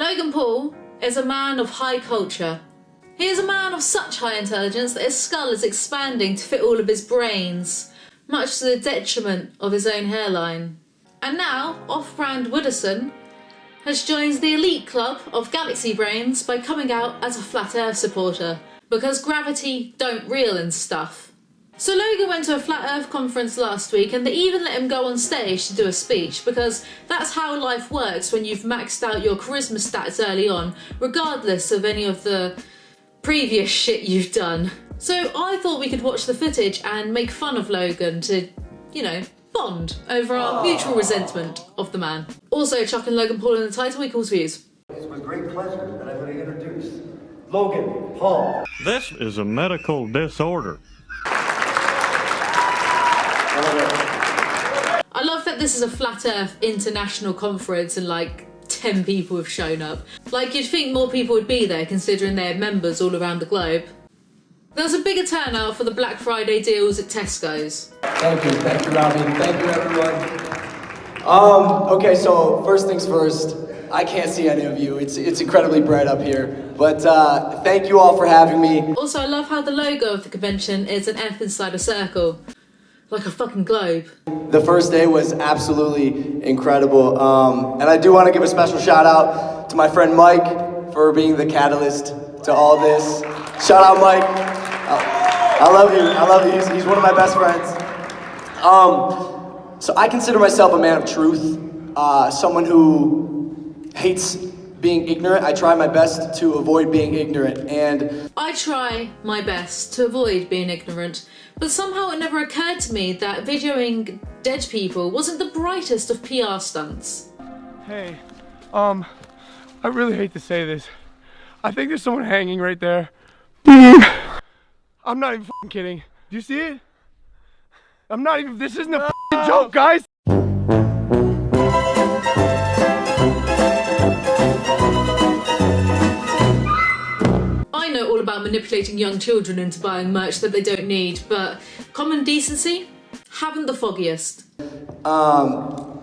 Logan Paul is a man of high culture. He is a man of such high intelligence that his skull is expanding to fit all of his brains, much to the detriment of his own hairline. And now, off-brand Wooderson has joined the elite club of galaxy brains by coming out as a flat earth supporter, because gravity don't reel and stuff. So Logan went to a flat earth conference last week and they even let him go on stage to do a speech, because that's how life works when you've maxed out your charisma stats early on, regardless of any of the previous shit you've done. So I thought we could watch the footage and make fun of Logan to, bond over our mutual resentment of the man. Also chucking Logan Paul in the title equals views. It's with great pleasure that I'm going to introduce Logan Paul. This is a medical disorder. I love that this is a Flat Earth international conference and 10 people have shown up. You'd think more people would be there considering they have members all around the globe. There was a bigger turnout for the Black Friday deals at Tesco's. Thank you, Robin. Thank you, everyone. Okay, so first things first, I can't see any of you. It's incredibly bright up here, but thank you all for having me. Also, I love how the logo of the convention is an F inside a circle, like a fucking globe. The first day was absolutely incredible, and I do want to give a special shout out to my friend Mike for being the catalyst to all this. Shout out, Mike. I love you. He's one of my best friends. So I consider myself a man of truth, someone who hates being ignorant. I try my best to avoid being ignorant, and I try my best to avoid being ignorant, but somehow it never occurred to me that videoing dead people wasn't the brightest of PR stunts. Hey, I really hate to say this. I think there's someone hanging right there. I'm not even f***ing kidding. Do you see it? This isn't a f***ing joke, guys! I know all about manipulating young children into buying merch that they don't need, but common decency? Haven't the foggiest.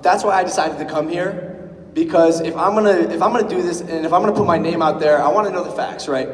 that's why I decided to come here. Because if I'm gonna do this, and if I'm gonna put my name out there, I want to know the facts, right?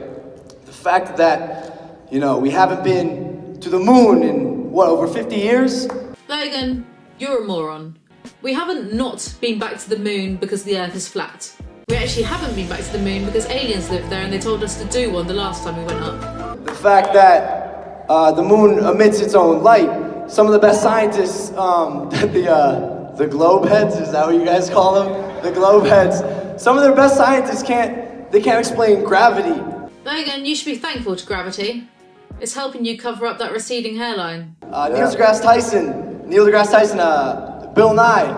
The fact that, we haven't been to the moon in, over 50 years? Logan, you're a moron. We haven't not been back to the moon because the Earth is flat. We actually haven't been back to the moon because aliens live there and they told us to do one the last time we went up. The fact that the moon emits its own light. Some of the best scientists, the globe heads, is that what you guys call them? The globe heads. Some of their best scientists can't explain gravity. Logan, you should be thankful to gravity. It's helping you cover up that receding hairline. Neil deGrasse Tyson, Bill Nye.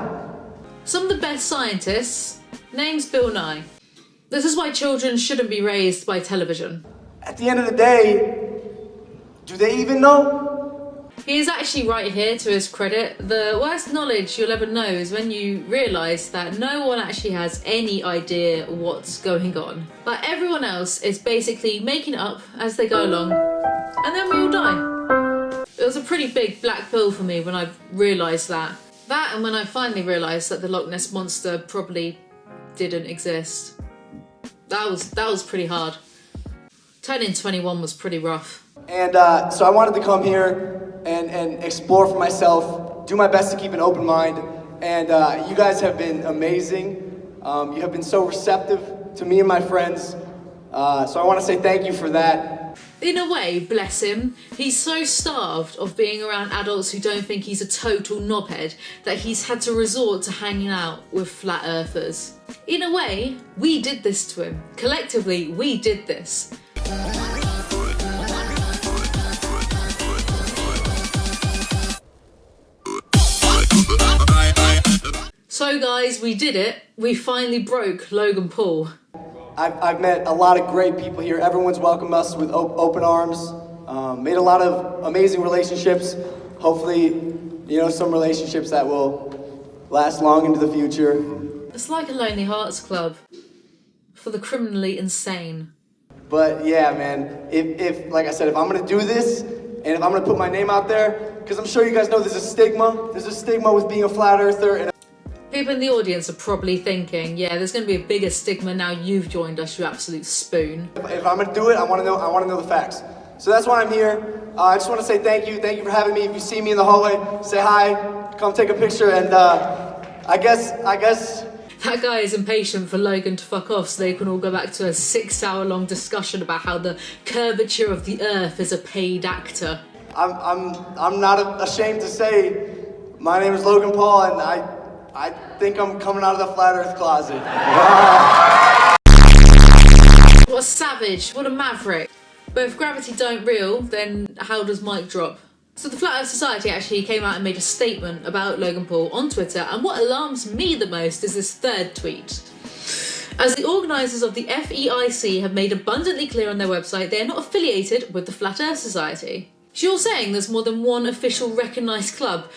Some of the best scientists, name's Bill Nye. This is why children shouldn't be raised by television. At the end of the day, do they even know? He is actually right here, to his credit. The worst knowledge you'll ever know is when you realise that no one actually has any idea what's going on. Everyone else is basically making it up as they go along, and then we all die. It was a pretty big black pill for me when I realised that. That, and when I finally realised that the Loch Ness Monster probably didn't exist. That was pretty hard. Turning 21 was pretty rough. And so I wanted to come here and explore for myself, do my best to keep an open mind, and you guys have been amazing. You have been so receptive to me and my friends, so I want to say thank you for that. In a way, bless him, he's so starved of being around adults who don't think he's a total knobhead that he's had to resort to hanging out with flat earthers. In a way, we did this to him. Collectively, we did this. So guys, we did it. We finally broke Logan Paul. I've met a lot of great people here. Everyone's welcomed us with open arms. Made a lot of amazing relationships. Hopefully, some relationships that will last long into the future. It's like a Lonely Hearts Club for the criminally insane. But yeah, man, if like I said, if I'm gonna do this, and if I'm gonna put my name out there, because I'm sure you guys know there's a stigma with being a flat earther. And People in the audience are probably thinking, yeah, there's going to be a bigger stigma now you've joined us, you absolute spoon. If I'm gonna do it, I want to know the facts. So that's why I'm here. I just want to say thank you for having me. If you see me in the hallway, say hi, come take a picture, and I guess. That guy is impatient for Logan to fuck off so they can all go back to a 6-hour-long discussion about how the curvature of the earth is a paid actor. I'm not ashamed to say my name is Logan Paul, and I think I'm coming out of the flat earth closet. What a savage, what a maverick. But if gravity don't reel, then how does Mike drop? So the Flat Earth Society actually came out and made a statement about Logan Paul on Twitter, and what alarms me the most is this third tweet. As the organisers of the FEIC have made abundantly clear on their website, they are not affiliated with the Flat Earth Society. So you're saying there's more than one official recognised club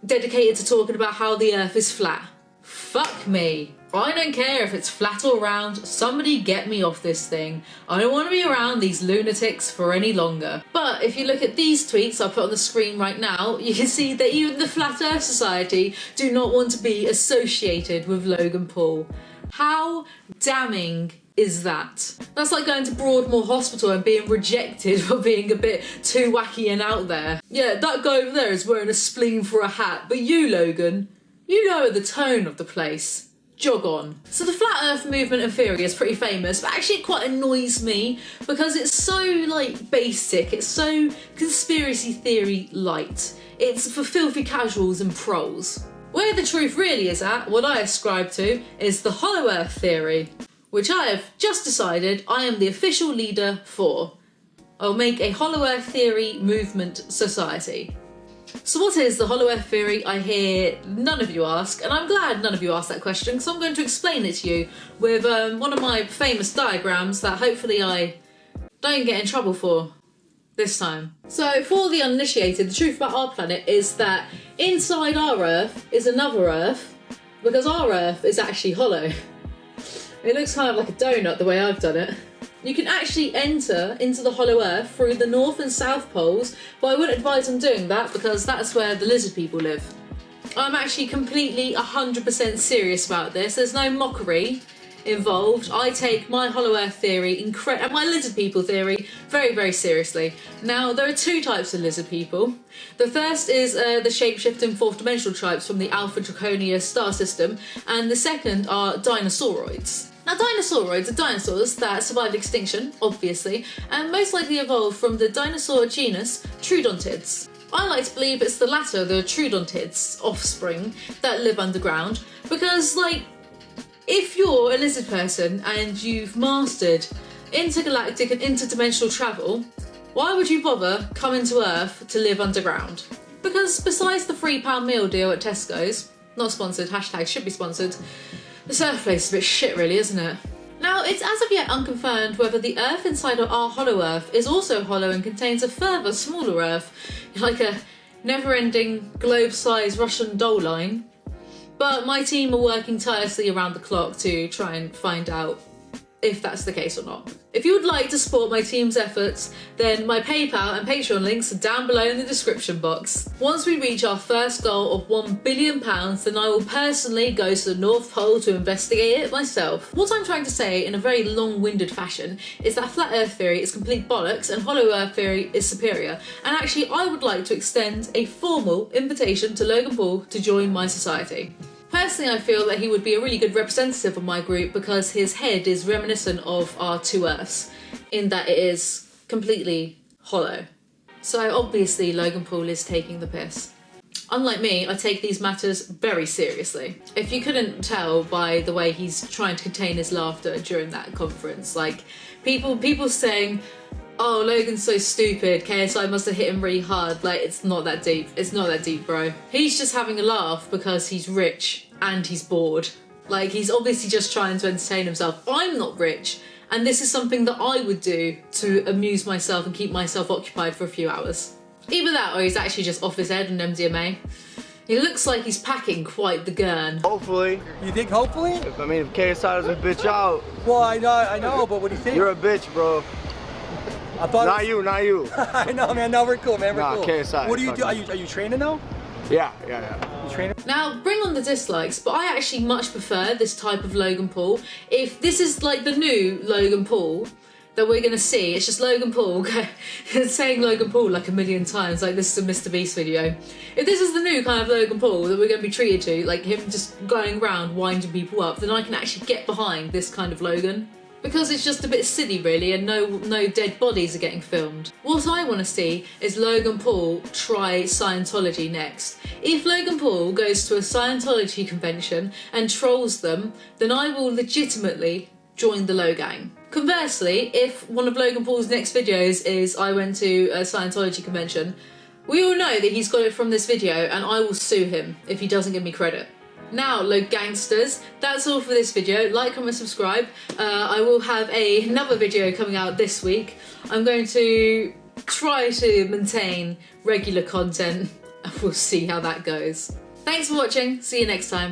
dedicated to talking about how the earth is flat? Fuck me. I don't care if it's flat or round, somebody get me off this thing. I don't want to be around these lunatics for any longer. But if you look at these tweets I'll put on the screen right now, you can see that even the Flat Earth Society do not want to be associated with Logan Paul. How damning is that? That's like going to Broadmoor Hospital and being rejected for being a bit too wacky and out there. Yeah, that guy over there is wearing a spleen for a hat, but you, Logan, you know the tone of the place. Jog on. So the Flat Earth movement and theory is pretty famous, but actually it quite annoys me because it's so like basic, it's so conspiracy theory light. It's for filthy casuals and pros. Where the truth really is at, what I ascribe to, is the Hollow Earth theory, which I have just decided I am the official leader for. I'll make a Hollow Earth theory movement society. So what is the Hollow Earth theory, I hear none of you ask, and I'm glad none of you asked that question because I'm going to explain it to you with one of my famous diagrams that hopefully I don't get in trouble for this time. So for the uninitiated, the truth about our planet is that inside our Earth is another Earth because our Earth is actually hollow. It looks kind of like a donut the way I've done it. You can actually enter into the Hollow Earth through the North and South Poles, but I wouldn't advise on doing that because that's where the lizard people live. I'm actually completely 100% serious about this. There's no mockery involved. I take my Hollow Earth theory and my lizard people theory very, very seriously. Now, there are two types of lizard people. The first is the shape-shifting fourth dimensional tribes from the Alpha Draconia star system, and the second are dinosauroids. Now, dinosauroids are dinosaurs that survived extinction, obviously, and most likely evolved from the dinosaur genus Troodontids. I like to believe it's the latter, the Troodontids offspring, that live underground, because, like, if you're a lizard person and you've mastered intergalactic and interdimensional travel, why would you bother coming to Earth to live underground? Because besides the £3 meal deal at Tesco's, not sponsored, hashtag should be sponsored, this Earth place is a bit shit really, isn't it? Now, it's as of yet unconfirmed whether the Earth inside of our Hollow Earth is also hollow and contains a further smaller Earth, like a never-ending globe-sized Russian doll line. But my team are working tirelessly around the clock to try and find out if that's the case or not. If you would like to support my team's efforts, then my PayPal and Patreon links are down below in the description box. Once we reach our first goal of £1 billion, then I will personally go to the North Pole to investigate it myself. What I'm trying to say in a very long-winded fashion is that Flat Earth theory is complete bollocks and Hollow Earth theory is superior. And actually, I would like to extend a formal invitation to Logan Paul to join my society. Personally, I feel that he would be a really good representative of my group because his head is reminiscent of our two Earths, in that it is completely hollow. So obviously Logan Paul is taking the piss. Unlike me, I take these matters very seriously. If you couldn't tell by the way he's trying to contain his laughter during that conference, like people saying, oh, Logan's so stupid, KSI must have hit him really hard. Like, it's not that deep. It's not that deep, bro. He's just having a laugh because he's rich and he's bored. Like, he's obviously just trying to entertain himself. I'm not rich, and this is something that I would do to amuse myself and keep myself occupied for a few hours. Either that or he's actually just off his head on MDMA. He looks like he's packing quite the gurn. Hopefully. You think hopefully? If KSI doesn't bitch out. Well, I know, but what do you think? You're a bitch, bro. I thought not you. I know, man. No, we're cool, man. We're cool. KSI. What do you do? Are you training now? Yeah. You trainer. Now, bring on the dislikes, but I actually much prefer this type of Logan Paul. If this is like the new Logan Paul that we're gonna see, it's just Logan Paul saying Logan Paul like a million times, like this is a Mr. Beast video. If this is the new kind of Logan Paul that we're gonna be treated to, like him just going around winding people up, then I can actually get behind this kind of Logan. Because it's just a bit silly really, and no dead bodies are getting filmed. What I want to see is Logan Paul try Scientology next. If Logan Paul goes to a Scientology convention and trolls them, then I will legitimately join the Low Gang. Conversely, if one of Logan Paul's next videos is I went to a Scientology convention, we all know that he's got it from this video, and I will sue him if he doesn't give me credit. Now, Low Gangsters, that's all for this video. Like, comment, subscribe. I will have another video coming out this week. I'm going to try to maintain regular content, and we'll see how that goes. Thanks for watching. See you next time.